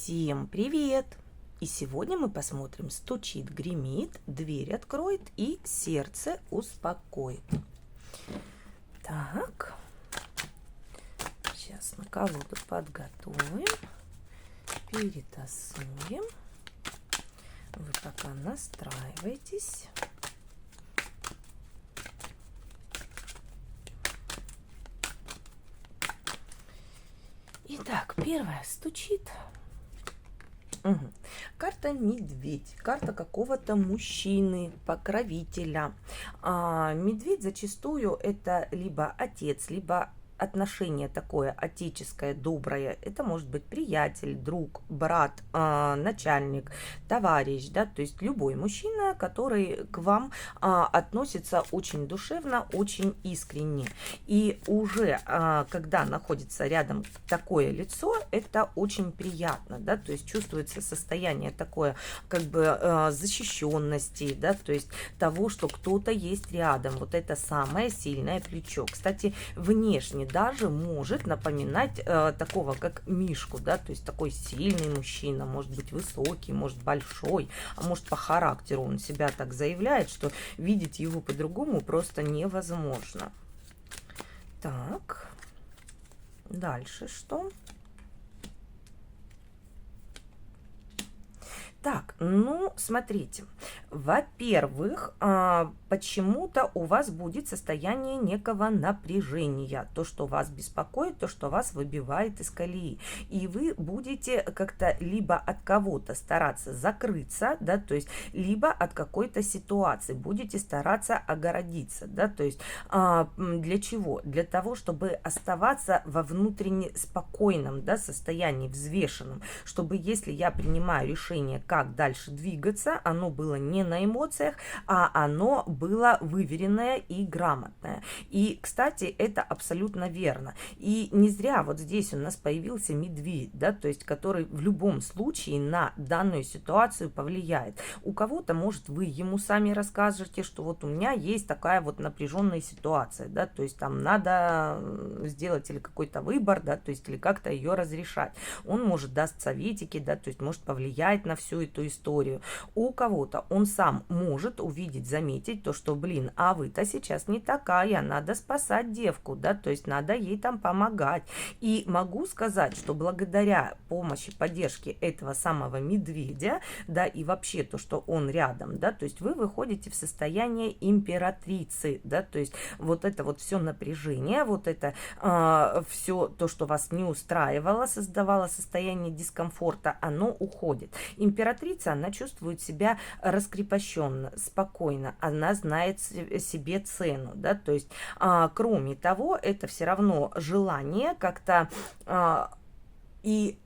Всем привет! И сегодня мы посмотрим «Стучит, гремит, дверь откроет и сердце успокоит». Так, сейчас мы колоду подготовим, перетасуем. Вы пока настраивайтесь. Итак, первая стучит. Угу. Карта медведь, карта какого-то мужчины, покровителя. Медведь зачастую это либо отец, либо отношение такое отеческое, доброе. Это может быть приятель, друг, брат, начальник, товарищ, да, то есть любой мужчина, который к вам относится очень душевно, очень искренне. И уже когда находится рядом такое лицо, это очень приятно, да, то есть чувствуется состояние такое, как бы защищенности, да, то есть того, что кто-то есть рядом. Вот это самое сильное плечо. Кстати, внешне даже может напоминать такого, как Мишку, да, то есть такой сильный мужчина, может быть высокий, может большой, а может по характеру он себя так заявляет, что видеть его по-другому просто невозможно. Так, дальше что? Так, ну, смотрите, во-первых, почему-то у вас будет состояние некого напряжения, то, что вас беспокоит, то, что вас выбивает из колеи, и вы будете как-то либо от кого-то стараться закрыться, да, то есть, либо от какой-то ситуации будете стараться огородиться, да, то есть, для чего? Для того, чтобы оставаться во внутренне спокойном, да, состоянии, взвешенном, чтобы если я принимаю решение, как дальше двигаться, оно было не на эмоциях, а оно было выверенное и грамотное. И, кстати, это абсолютно верно. И не зря вот здесь у нас появился медведь, да, то есть который в любом случае на данную ситуацию повлияет. У кого-то, может, вы ему сами расскажете, что вот у меня есть такая вот напряженная ситуация, да, то есть там надо сделать или какой-то выбор, да, то есть или как-то ее разрешать. Он может даст советики, да, то есть может повлиять на всю эту историю. У кого-то он сам может увидеть, заметить то, что, блин, а вы-то сейчас не такая, надо спасать девку, да, то есть надо ей там помогать. И могу сказать, что благодаря помощи, поддержке этого самого медведя, да, и вообще то, что он рядом, да, то есть вы выходите в состояние императрицы, да, то есть вот это вот все напряжение, вот это все то, что вас не устраивало, создавало состояние дискомфорта, оно уходит. Императрица, она чувствует себя раскрепощенно, спокойно, она знает себе цену, да, то есть, кроме того, это все равно желание как-то и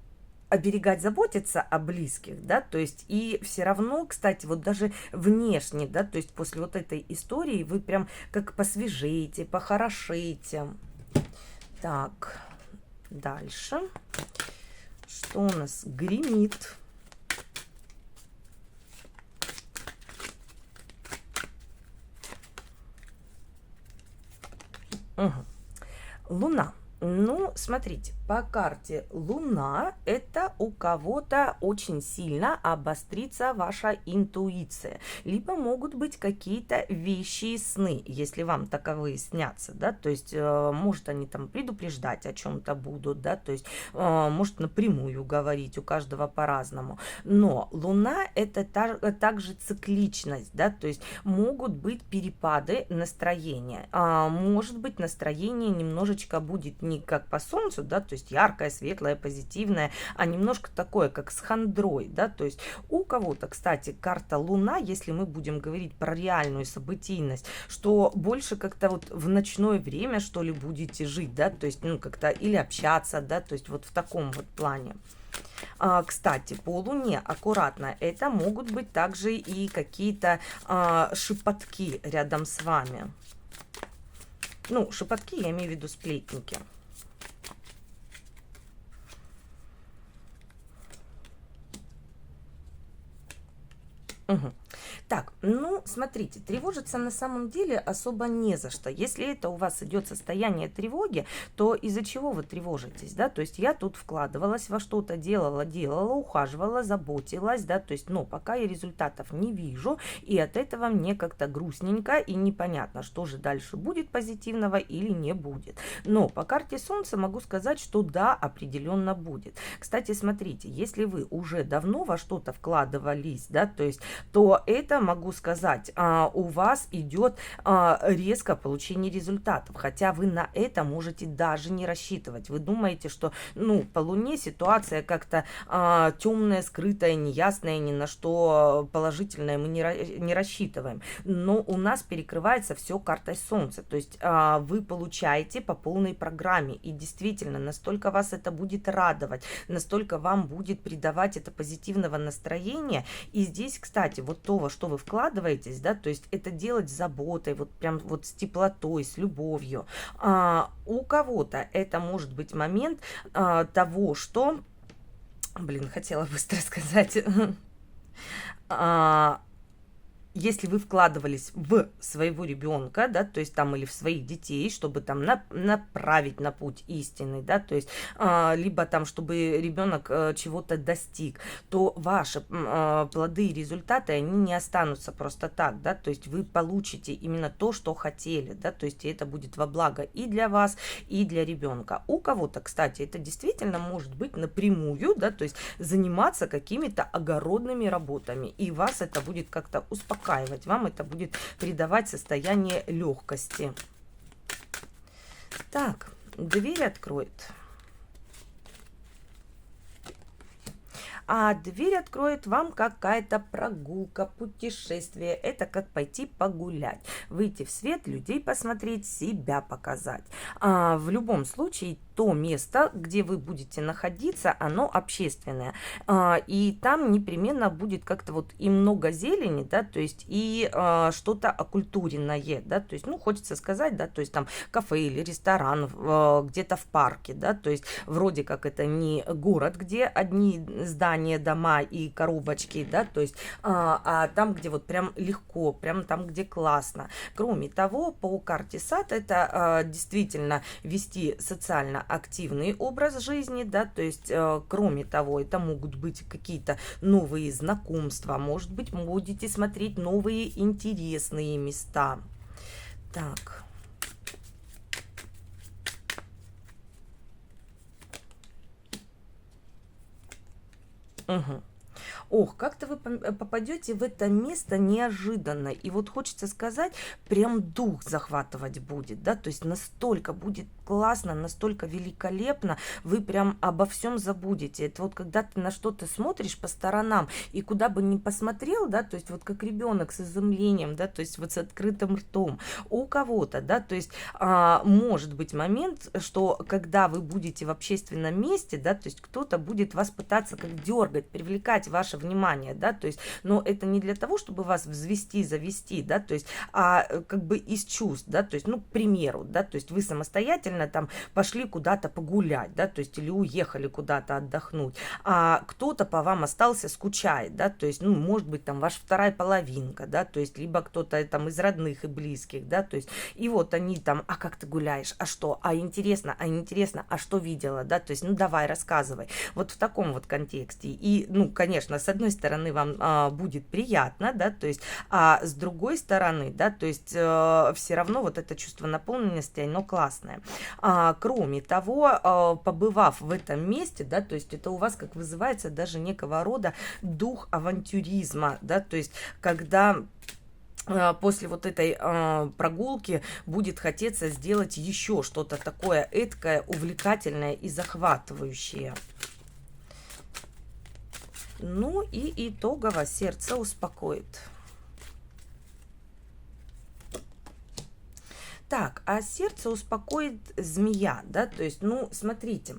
оберегать, заботиться о близких, да, то есть и все равно, кстати, вот даже внешне, да, то есть после вот этой истории вы прям как посвежеете, похорошеете. Так, дальше. Что у нас гремит? Угу. Луна. Ну, смотрите, по карте Луна – это у кого-то очень сильно обострится ваша интуиция. Либо могут быть какие-то вещи и сны, если вам таковые снятся, да, то есть, может, они там предупреждать о чем-то будут, да, то есть, может, напрямую говорить, у каждого по-разному. Но Луна – это также цикличность, да, то есть, могут быть перепады настроения. Может быть, настроение немножечко будет не как по солнцу, да, то есть яркое, светлое, позитивное, а немножко такое, как с хандрой, да, то есть у кого-то, кстати, карта Луна, если мы будем говорить про реальную событийность, что больше как-то вот в ночное время, что ли, будете жить, да, то есть, ну, как-то или общаться, да, то есть вот в таком вот плане. Кстати, по Луне аккуратно, это могут быть также и какие-то шепотки рядом с вами. Ну, шепотки, я имею в виду сплетники. Угу. Так, ну, смотрите, тревожиться на самом деле особо не за что. Если это у вас идет состояние тревоги, то из-за чего вы тревожитесь, да? То есть я тут вкладывалась во что-то, делала, ухаживала, заботилась, да, то есть, но пока я результатов не вижу, и от этого мне как-то грустненько и непонятно, что же дальше будет позитивного или не будет. Но по карте Солнца могу сказать, что да, определенно будет. Кстати, смотрите, если вы уже давно во что-то вкладывались, да, то это, могу сказать, у вас идет резко получение результатов, хотя вы на это можете даже не рассчитывать. Вы думаете, что, ну, по Луне ситуация как-то темная, скрытая, неясная, ни на что положительное мы не рассчитываем. Но у нас перекрывается все картой Солнца, то есть вы получаете по полной программе, и действительно, настолько вас это будет радовать, настолько вам будет придавать это позитивного настроения. И здесь, кстати, вот то, во что вы вкладываетесь, да, то есть это делать с заботой, вот прям вот с теплотой, с любовью. У кого-то это может быть момент того, что, блин, хотела быстро сказать, если вы вкладывались в своего ребенка, да, то есть там или в своих детей, чтобы там направить на путь истинный, да, то есть либо там, чтобы ребенок чего-то достиг, то ваши плоды и результаты, они не останутся просто так, да, то есть вы получите именно то, что хотели, да, то есть это будет во благо и для вас, и для ребенка. У кого-то, кстати, это действительно может быть напрямую, да, то есть заниматься какими-то огородными работами, и вас это будет как-то успокаивать, вам это будет придавать состояние легкости. Так, дверь откроет. А дверь откроет вам какая-то прогулка, путешествие. Это как пойти погулять, выйти в свет, людей посмотреть, себя показать. В любом случае, то место, где вы будете находиться, оно общественное. И там непременно будет как-то вот и много зелени, да, то есть и что-то окультуренное, да, то есть, ну, хочется сказать, да, то есть там кафе или ресторан где-то в парке, да, то есть вроде как это не город, где одни здания, дома и коробочки, да, то есть, а там, где вот прям легко, прям там, где классно. Кроме того, по карте сад это действительно вести социально активный образ жизни, да, то есть, кроме того, это могут быть какие-то новые знакомства, может быть, будете смотреть новые интересные места. Так. Угу. Ох, как-то вы попадете в это место неожиданно. И вот хочется сказать, прям дух захватывать будет, да, то есть настолько будет классно, настолько великолепно, вы прям обо всем забудете. Это вот когда ты на что-то смотришь по сторонам, и куда бы ни посмотрел, да, то есть вот как ребенок с изумлением, да, то есть вот с открытым ртом. У кого-то, да, то есть может быть момент, что когда вы будете в общественном месте, да, то есть кто-то будет вас пытаться как дергать, привлекать ваше внимание, да, то есть, но это не для того, чтобы вас взвести, завести, да, то есть, как бы из чувств, да, то есть, ну, к примеру, да, то есть вы самостоятельно там пошли куда-то погулять, да, то есть, или уехали куда-то отдохнуть, а кто-то по вам остался, скучает, да, то есть, ну, может быть, там ваша вторая половинка, да, то есть, либо кто-то там из родных и близких, да, то есть, и вот они там, а как ты гуляешь, а что, а интересно, а что видела, да, то есть, ну, давай, рассказывай, вот в таком вот контексте, и, ну, конечно, с одной стороны вам будет приятно, да, то есть, а с другой стороны, да, то есть все равно вот это чувство наполненности, оно классное. Кроме того, побывав в этом месте, да, то есть это у вас как вызывается даже некого рода дух авантюризма, да, то есть когда после вот этой прогулки будет хотеться сделать еще что-то такое эдкое, увлекательное и захватывающее. Ну и итогово сердце успокоит. Так, а сердце успокоит змея, да, то есть, ну, смотрите,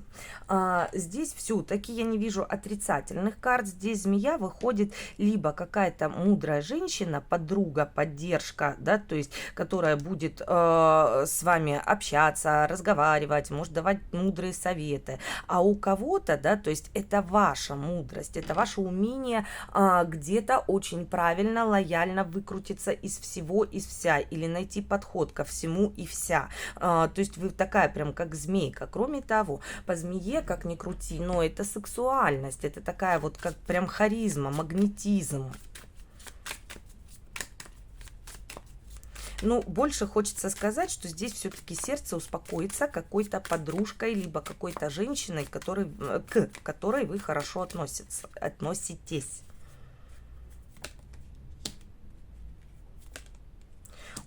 здесь все-таки я не вижу отрицательных карт, здесь змея выходит либо какая-то мудрая женщина, подруга, поддержка, да, то есть, которая будет с вами общаться, разговаривать, может давать мудрые советы, а у кого-то, да, то есть, это ваша мудрость, это ваше умение где-то очень правильно, лояльно выкрутиться из всего, из вся, или найти подход ко всему и вся. То есть вы такая прям как змейка. Кроме того, по змее, как ни крути, но это сексуальность, это такая вот как прям харизма, магнетизм. Ну, больше хочется сказать, что здесь все-таки сердце успокоится какой-то подружкой, либо какой-то женщиной, к которой вы хорошо относитесь.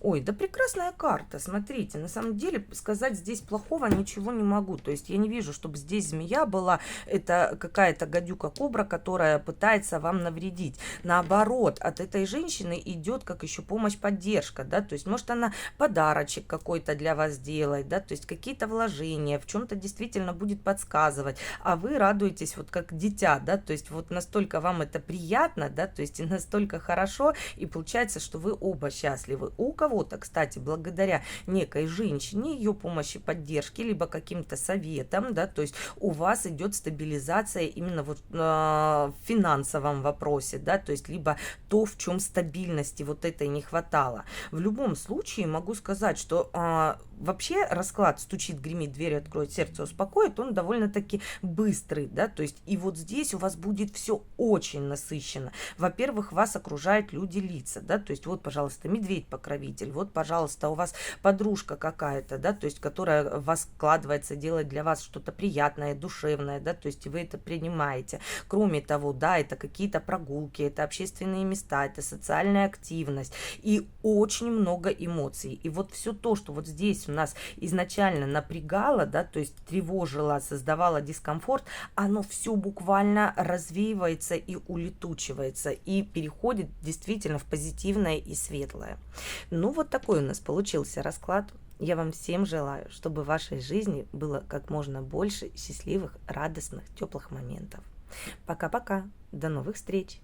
Ой, да прекрасная карта, смотрите, на самом деле сказать здесь плохого ничего не могу, то есть я не вижу, чтобы здесь змея была, это какая-то гадюка-кобра, которая пытается вам навредить. Наоборот, от этой женщины идет как еще помощь, поддержка, да, то есть может она подарочек какой-то для вас делает, да, то есть какие-то вложения, в чем-то действительно будет подсказывать, а вы радуетесь вот как дитя, да, то есть вот настолько вам это приятно, да, то есть и настолько хорошо, и получается, что вы оба счастливы. У кого-то, кстати, благодаря некой женщине, ее помощи, поддержке, либо каким-то советам, да, то есть у вас идет стабилизация именно вот в финансовом вопросе, да, то есть либо то, в чем стабильности вот этой не хватало. В любом случае могу сказать, что вообще расклад «стучит, гремит, дверь откроет, сердце успокоит», он довольно-таки быстрый, да, то есть и вот здесь у вас будет все очень насыщенно. Во-первых, вас окружают люди, лица, да, то есть вот, пожалуйста, медведь-покровитель, вот, пожалуйста, у вас подружка какая-то, да, то есть которая вас вкладывается, делает для вас что-то приятное, душевное, да, то есть вы это принимаете. Кроме того, да, это какие-то прогулки, это общественные места, это социальная активность и очень много эмоций. И вот все то, что вот здесь у нас изначально напрягало, да, то есть тревожило, создавало дискомфорт, оно все буквально развеивается и улетучивается, и переходит действительно в позитивное и светлое. Ну, вот такой у нас получился расклад. Я вам всем желаю, чтобы в вашей жизни было как можно больше счастливых, радостных, теплых моментов. Пока-пока. До новых встреч.